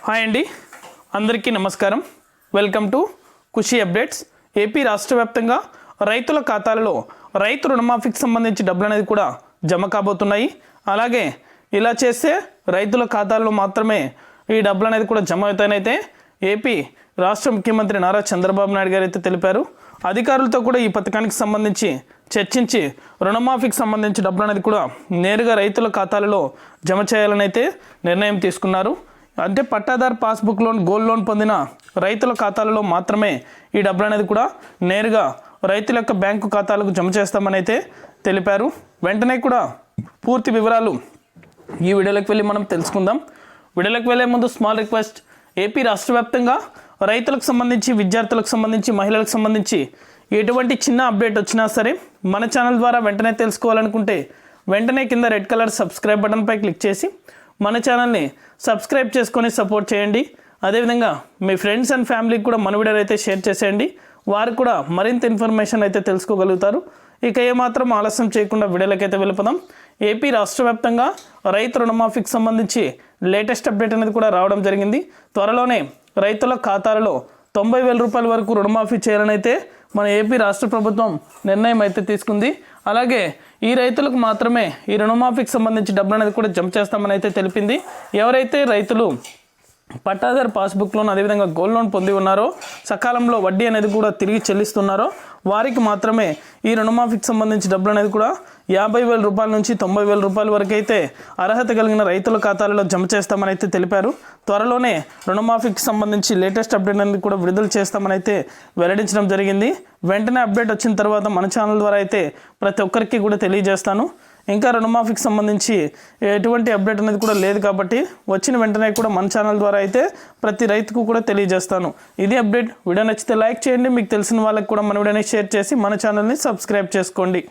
Hi అండి, అందరికీ నమస్కారం. Welcome to Khushi updates. AP రాష్ట్ర వ్యాప్తంగా రైతుల ఖాతాలలో రైతు రుణమాఫీకి సంబంధించి డబ్బులు అనేది కూడా జమ కాబోతున్నాయి. అలాగే ఇలా చేస్తే రైతుల ఖాతాల్లో మాత్రమే ఈ డబ్బులు అనేది కూడా జమ అవుతాయనైతే ఏపీ రాష్ట్ర ముఖ్యమంత్రి నారా చంద్రబాబు నాయుడు గారు అయితే తెలిపారు. అధికారులతో కూడా ఈ పథకానికి సంబంధించి చర్చించి రుణమాఫీకి సంబంధించి డబ్బులు అనేది కూడా నేరుగా రైతుల ఖాతాలలో జమ చేయాలని అయితే నిర్ణయం తీసుకున్నారు. అంటే పట్టాదారు పాస్బుక్ లోన్, గోల్డ్ లోన్ పొందిన రైతుల ఖాతాలలో మాత్రమే ఈ డబ్బులు అనేది కూడా నేరుగా రైతుల యొక్క బ్యాంకు ఖాతాలకు జమ చేస్తామని అయితే తెలిపారు. వెంటనే కూడా పూర్తి వివరాలు ఈ వీడియోలోకి వెళ్ళి మనం తెలుసుకుందాం. వీడియోలోకి వెళ్ళే ముందు స్మాల్ రిక్వెస్ట్, ఏపీ రాష్ట్ర వ్యాప్తంగా రైతులకు సంబంధించి, విద్యార్థులకు సంబంధించి, మహిళలకు సంబంధించి ఎటువంటి చిన్న అప్డేట్ వచ్చినా సరే మన ఛానల్ ద్వారా వెంటనే తెలుసుకోవాలనుకుంటే వెంటనే కింద రెడ్ కలర్ సబ్స్క్రైబ్ బటన్పై క్లిక్ చేసి మన ఛానల్ని సబ్స్క్రైబ్ చేసుకొని సపోర్ట్ చేయండి. అదేవిధంగా మీ ఫ్రెండ్స్ అండ్ ఫ్యామిలీకి కూడా మన వీడియోని అయితే షేర్ చేసేయండి. వారు కూడా మరింత ఇన్ఫర్మేషన్ అయితే తెలుసుకోగలుగుతారు. ఇక ఏమాత్రం ఆలస్యం చేయకుండా వీడియోలోకి అయితే వెళ్ళిపోదాం. ఏపీ రాష్ట్ర వ్యాప్తంగా రైతు రుణమాఫీకి సంబంధించి లేటెస్ట్ అప్డేట్ అనేది కూడా రావడం జరిగింది. త్వరలోనే రైతుల ఖాతాలలో 90,000 రూపాయల వరకు రుణమాఫీ చేయాలని అయితే మన ఏపీ రాష్ట్ర ప్రభుత్వం నిర్ణయం అయితే తీసుకుంది. అలాగే ఈ రైతులకు మాత్రమే ఈ రుణమాఫీకి సంబంధించి డబ్బులు అనేది కూడా జమ చేస్తామని అయితే తెలిపింది. ఎవరైతే రైతులు పట్టాదారు పాస్బుక్ లోన్, అదేవిధంగా గోల్డ్ లోన్ పొంది ఉన్నారో, సకాలంలో వడ్డీ అనేది కూడా తిరిగి చెల్లిస్తున్నారో వారికి మాత్రమే ఈ రుణమాఫీకి సంబంధించి డబ్బులు అనేది కూడా 50,000 రూపాయల నుంచి 90,000 రూపాయల వరకు అయితే అర్హత కలిగిన రైతుల ఖాతాలలో జమ చేస్తామని అయితే తెలిపారు. త్వరలోనే రుణమాఫీకి సంబంధించి లేటెస్ట్ అప్డేట్ అనేది కూడా విడుదల చేస్తామని అయితే వెల్లడించడం జరిగింది. వెంటనే అప్డేట్ వచ్చిన తర్వాత మన ఛానల్ ద్వారా అయితే ప్రతి ఒక్కరికి కూడా తెలియజేస్తాను. ఇంకా రుణమాఫీకి సంబంధించి ఎటువంటి అప్డేట్ అనేది కూడా లేదు కాబట్టి వచ్చిన వెంటనే కూడా మన ఛానల్ ద్వారా అయితే ప్రతి రైతుకు కూడా తెలియజేస్తాను. ఇది అప్డేట్. వీడియో నచ్చితే లైక్ చేయండి. మీకు తెలిసిన వాళ్ళకి కూడా మన వీడియోని షేర్ చేసి మన ఛానల్ని సబ్స్క్రైబ్ చేసుకోండి.